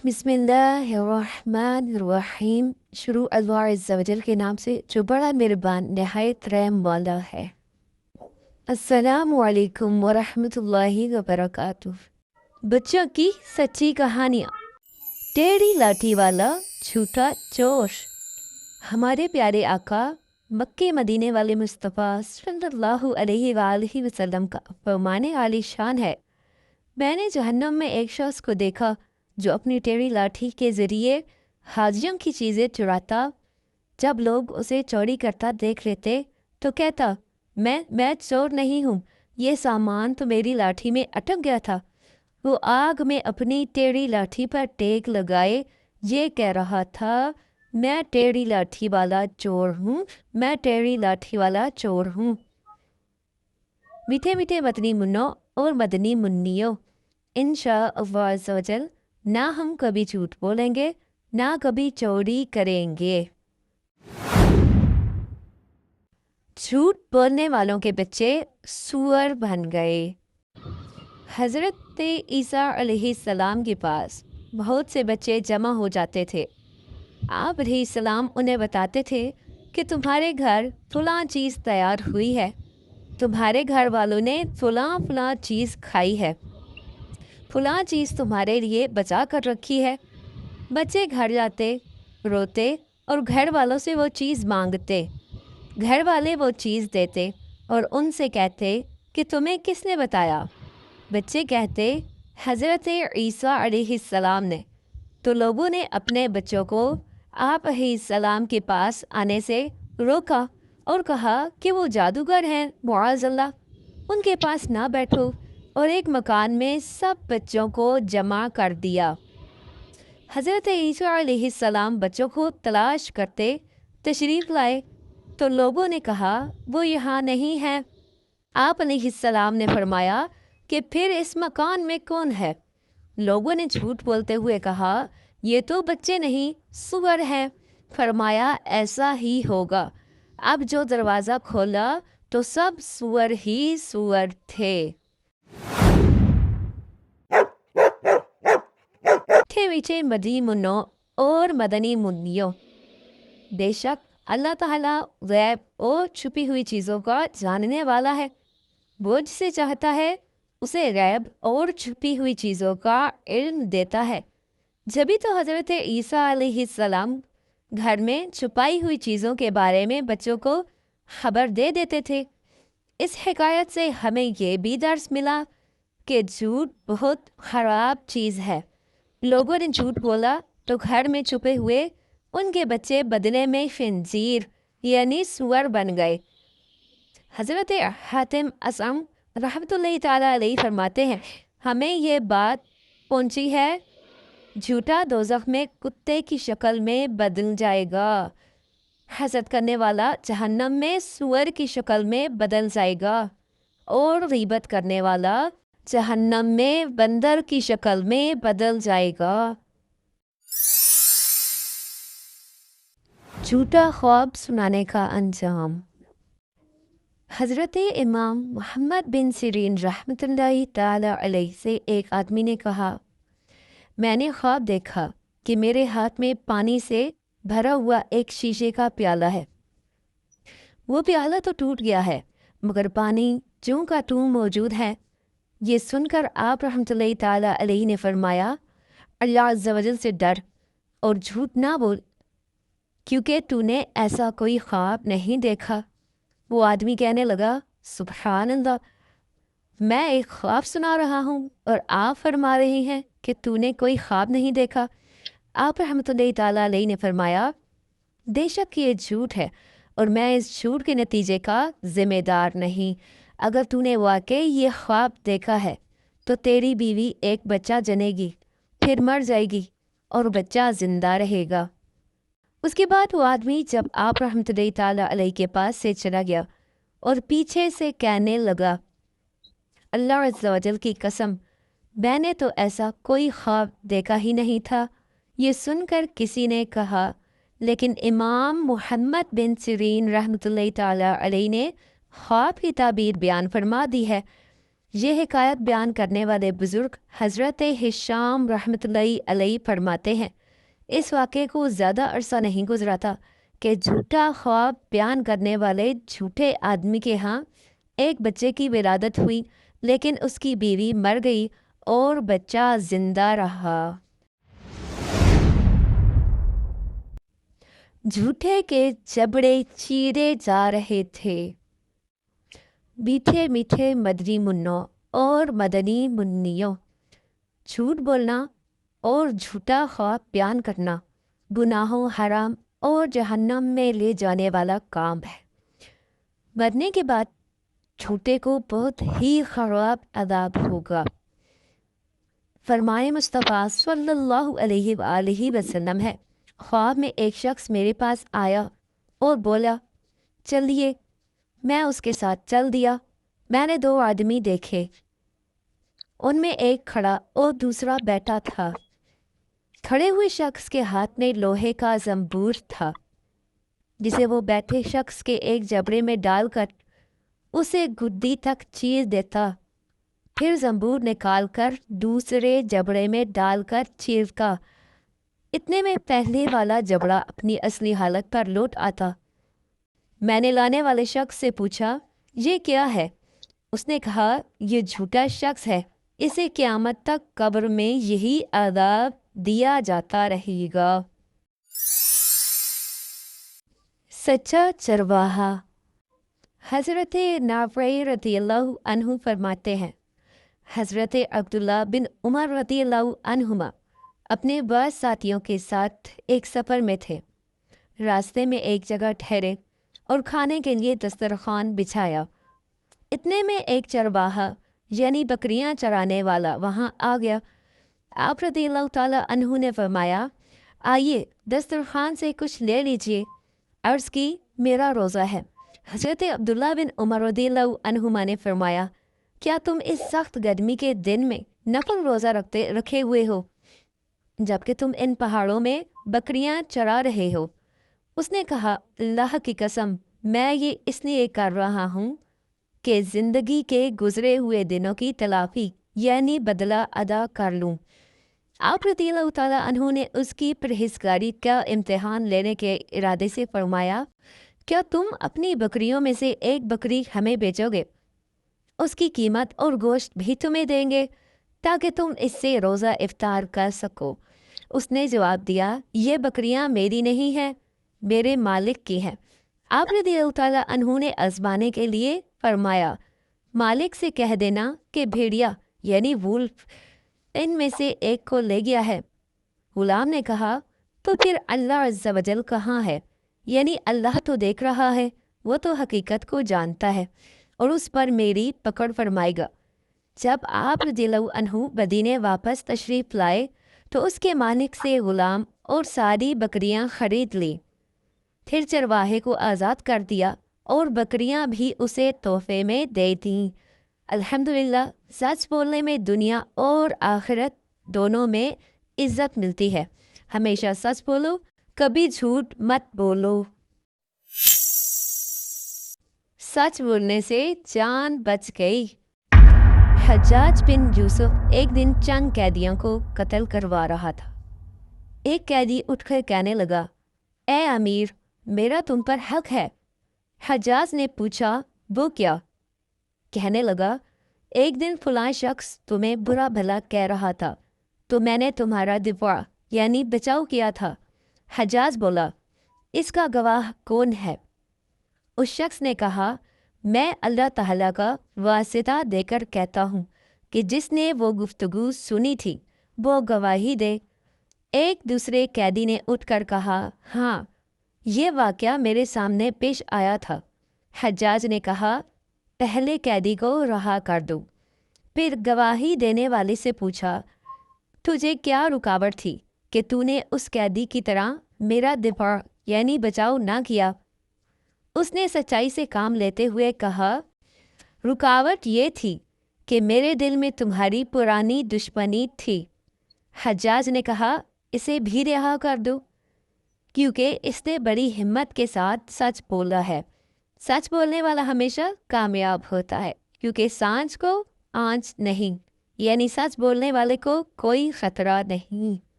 بسم اللہ الرحمن الرحیم۔ شروع اللہ عز و جل کے نام سے جو بڑا مہربان نہایت رحم والا ہے۔ السلام علیکم ورحمۃ اللہ وبرکاتہ۔ بچوں کی سچی کہانیاں۔ ٹیڑھی لاٹھی والا جھوٹا چور۔ ہمارے پیارے آقا مکے مدینے والے مصطفیٰ صلی اللہ علیہ وآلہ وسلم کا فرمان عالی شان ہے، میں نے جہنم میں ایک شخص کو دیکھا جو اپنی ٹیڑھی لاٹھی کے ذریعے حاجیوں کی چیزیں چراتا۔ جب لوگ اسے چوری کرتا دیکھ لیتے تو کہتا، میں چور نہیں ہوں، یہ سامان تو میری لاٹھی میں اٹک گیا تھا۔ وہ آگ میں اپنی ٹیڑھی لاٹھی پر ٹیک لگائے یہ کہہ رہا تھا، میں ٹیڑھی لاٹھی والا چور ہوں، میں ٹیڑھی لاٹھی والا چور ہوں۔ میٹھے میٹھے مدنی منوں اور مدنی منیوں، انشاء اللہ عز و جل نہ ہم کبھی جھوٹ بولیں گے، نہ کبھی چوری کریں گے۔ جھوٹ بولنے والوں کے بچے سور بن گئے۔ حضرت عیسیٰ علیہ السلام کے پاس بہت سے بچے جمع ہو جاتے تھے۔ آپ علیہ السلام انہیں بتاتے تھے کہ تمہارے گھر فلاں چیز تیار ہوئی ہے، تمہارے گھر والوں نے فلاں چیز کھائی ہے، فلاں چیز تمہارے لیے بچا کر رکھی ہے۔ بچے گھر جاتے، روتے اور گھر والوں سے وہ چیز مانگتے۔ گھر والے وہ چیز دیتے اور ان سے کہتے کہ تمہیں کس نے بتایا؟ بچے کہتے، حضرت عیسیٰ علیہ السلام نے۔ تو لوگوں نے اپنے بچوں کو آپ علیہ السلام کے پاس آنے سے روکا اور کہا کہ وہ جادوگر ہیں، معاذ اللہ، ان کے پاس نہ بیٹھو، اور ایک مکان میں سب بچوں کو جمع کر دیا۔ حضرت عیسیٰ علیہ السلام بچوں کو تلاش کرتے تشریف لائے تو لوگوں نے کہا وہ یہاں نہیں ہے۔ آپ علیہ السلام نے فرمایا کہ پھر اس مکان میں کون ہے؟ لوگوں نے جھوٹ بولتے ہوئے کہا یہ تو بچے نہیں، سور ہیں۔ فرمایا ایسا ہی ہوگا۔ اب جو دروازہ کھولا تو سب سور ہی سور تھے۔ میٹھے میٹھے مدنی منوں اور مدنی منیوں، بے شک اللہ تعالیٰ غیب اور چھپی ہوئی چیزوں کا جاننے والا ہے۔ وہ جسے چاہتا ہے اسے غیب اور چھپی ہوئی چیزوں کا علم دیتا ہے۔ جبھی تو حضرت عیسیٰ علیہ السلام گھر میں چھپائی ہوئی چیزوں کے بارے میں بچوں کو خبر دے دیتے تھے۔ اس حکایت سے ہمیں یہ بھی درس ملا کہ جھوٹ بہت خراب چیز ہے۔ لوگوں نے جھوٹ بولا تو گھر میں چھپے ہوئے ان کے بچے بدلے میں خنزیر یعنی سور بن گئے۔ حضرت حاتم اصم رحمۃ اللہ تعالیٰ علیہ فرماتے ہیں، ہمیں یہ بات پہنچی ہے، جھوٹا دوزخ میں کتے کی شکل میں بدل جائے گا، حسد کرنے والا جہنم میں سور کی شکل میں بدل جائے گا، اور غیبت کرنے والا جہنم میں بندر کی شکل میں بدل جائے گا۔ جھوٹا خواب سنانے کا انجام۔ حضرت امام محمد بن سیرین رحمۃ اللہ تعالی علیہ سے ایک آدمی نے کہا، میں نے خواب دیکھا کہ میرے ہاتھ میں پانی سے بھرا ہوا ایک شیشے کا پیالہ ہے۔ وہ پیالہ تو ٹوٹ گیا ہے مگر پانی جوں کا توں موجود ہے۔ یہ سن کر آپ رحمۃ اللہ تعالی علیہ نے فرمایا، اللہ عز و جل سے ڈر اور جھوٹ نہ بول، کیونکہ تو نے ایسا کوئی خواب نہیں دیکھا۔ وہ آدمی کہنے لگا، سبحان اللہ، میں ایک خواب سنا رہا ہوں اور آپ فرما رہے ہیں کہ تو نے کوئی خواب نہیں دیکھا۔ آپ رحمۃ اللہ تعالیٰ علیہ نے فرمایا، بے شک یہ جھوٹ ہے اور میں اس جھوٹ کے نتیجے کا ذمہ دار نہیں۔ اگر تو نے واقعی یہ خواب دیکھا ہے تو تیری بیوی ایک بچہ جنے گی، پھر مر جائے گی اور بچہ زندہ رہے گا۔ اس کے بعد وہ آدمی جب آپ رحمۃ اللہ تعالیٰ علیہ کے پاس سے چلا گیا اور پیچھے سے کہنے لگا، اللہ عز و جل کی قسم، میں نے تو ایسا کوئی خواب دیکھا ہی نہیں تھا۔ یہ سن کر کسی نے کہا، لیکن امام محمد بن سیرین رحمۃ اللہ تعالیٰ علیہ نے خواب کی تعبیر بیان فرما دی ہے۔ یہ حکایت بیان کرنے والے بزرگ حضرت ہشام رحمۃ اللہ علیہ فرماتے ہیں، اس واقعے کو زیادہ عرصہ نہیں گزرا تھا کہ جھوٹا خواب بیان کرنے والے جھوٹے آدمی کے ہاں ایک بچے کی ولادت ہوئی، لیکن اس کی بیوی مر گئی اور بچہ زندہ رہا۔ جھوٹے کے جبڑے چیرے جا رہے تھے۔ میٹھے میٹھے مدنی منوں اور مدنی منیوں، جھوٹ بولنا اور جھوٹا خواب بیان کرنا گناہوں، حرام اور جہنم میں لے جانے والا کام ہے۔ مرنے کے بعد جھوٹے کو بہت ہی خراب عذاب ہوگا۔ فرمائے مصطفیٰ صلی اللہ علیہ وآلہ وسلم ہے، خواب میں ایک شخص میرے پاس آیا اور بولا چلیے، میں اس کے ساتھ چل دیا۔ میں نے 2 آدمی دیکھے، ان میں ایک کھڑا اور دوسرا بیٹھا تھا۔ کھڑے ہوئے شخص کے ہاتھ میں لوہے کا زنبور تھا، جسے وہ بیٹھے شخص کے ایک جبڑے میں ڈال کر اسے گدی تک چیر دیتا، پھر زنبور نکال کر دوسرے جبڑے میں ڈال کر چیرتا۔ اتنے میں پہلے والا جبڑا اپنی اصلی حالت پر لوٹ آتا۔ میں نے لانے والے شخص سے پوچھا یہ کیا ہے؟ اس نے کہا یہ جھوٹا شخص ہے، اسے قیامت تک قبر میں یہی عذاب دیا جاتا رہے گا۔ سچا چرواہا۔ حضرت نافع رضی اللہ عنہ فرماتے ہیں، حضرت عبداللہ بن عمر رضی اللہ عنہما اپنے بعض ساتھیوں کے ساتھ ایک سفر میں تھے۔ راستے میں ایک جگہ ٹھہرے اور کھانے کے لیے دسترخوان بچھایا۔ اتنے میں ایک چرواہا یعنی بکریاں چرانے والا وہاں آ گیا۔ آپ رضی اللہ تعالیٰ عنہ نے فرمایا آئیے دسترخوان سے کچھ لے لیجئے۔ عرض کی میرا روزہ ہے۔ حضرت عبداللہ بن عمر رضی اللہ عنہما نے فرمایا کیا تم اس سخت گرمی کے دن میں نفل روزہ رکھے ہوئے ہو جبکہ تم ان پہاڑوں میں بکریاں چرا رہے ہو؟ اس نے کہا اللہ کی قسم میں یہ اس لیے کر رہا ہوں کہ زندگی کے گزرے ہوئے دنوں کی تلافی یعنی بدلہ ادا کر لوں۔ آپ رضی اللہ تعالیٰ عنہ نے اس کی پرہیزگاری کا امتحان لینے کے ارادے سے فرمایا کیا تم اپنی بکریوں میں سے ایک بکری ہمیں بیچو گے؟ اس کی قیمت اور گوشت بھی تمہیں دیں گے تاکہ تم اس سے روزہ افطار کر سکو۔ اس نے جواب دیا یہ بکریاں میری نہیں ہیں، میرے مالک کی ہیں۔ آپ رضی اللہ تعالیٰ عنہ نے آزمانے کے لیے فرمایا مالک سے کہہ دینا کہ بھیڑیا یعنی وولف ان میں سے ایک کو لے گیا ہے۔ غلام نے کہا تو پھر اللہ عز و جل کہاں ہے؟ یعنی اللہ تو دیکھ رہا ہے، وہ تو حقیقت کو جانتا ہے اور اس پر میری پکڑ فرمائے گا۔ جب آپ رضی اللہ عنہ مدینے واپس تشریف لائے تو اس کے مالک سے غلام اور ساری بکریاں خرید لی، پھر چرواہے کو آزاد کر دیا اور بکریاں بھی اسے تحفے میں دے دیں۔ الحمدللہ سچ بولنے میں دنیا اور آخرت دونوں میں عزت ملتی ہے۔ ہمیشہ سچ بولو، کبھی جھوٹ مت بولو۔ سچ بولنے سے جان بچ گئی۔ حجاج بن یوسف ایک دن چند قیدیوں کو قتل کروا رہا تھا۔ ایک قیدی اٹھ کر کہنے لگا اے امیر، میرا تم پر حق ہے۔ حجاج نے پوچھا وہ کیا؟ کہنے لگا ایک دن فلاں شخص تمہیں برا بھلا کہہ رہا تھا تو میں نے تمہارا دفاع یعنی بچاؤ کیا تھا۔ حجاج بولا اس کا گواہ کون ہے؟ اس شخص نے کہا میں اللہ تعالیٰ کا واسطہ دے کر کہتا ہوں کہ جس نے وہ گفتگو سنی تھی وہ گواہی دے۔ ایک دوسرے قیدی نے اٹھ کر کہا ہاں، یہ واقعہ میرے سامنے پیش آیا تھا۔ حجاج نے کہا پہلے قیدی کو رہا کر دو۔ پھر گواہی دینے والے سے پوچھا تجھے کیا رکاوٹ تھی کہ تو نے اس قیدی کی طرح میرا دفاع یعنی بچاؤ نہ کیا؟ اس نے سچائی سے کام لیتے ہوئے کہا رکاوٹ یہ تھی کہ میرے دل میں تمہاری پرانی دشمنی تھی۔ حجاج نے کہا اسے بھی رہا کر دو، کیونکہ اس نے بڑی ہمت کے ساتھ سچ بولا ہے۔ سچ بولنے والا ہمیشہ کامیاب ہوتا ہے، کیونکہ سانچ کو آنچ نہیں، یعنی سچ بولنے والے کو کوئی خطرہ نہیں۔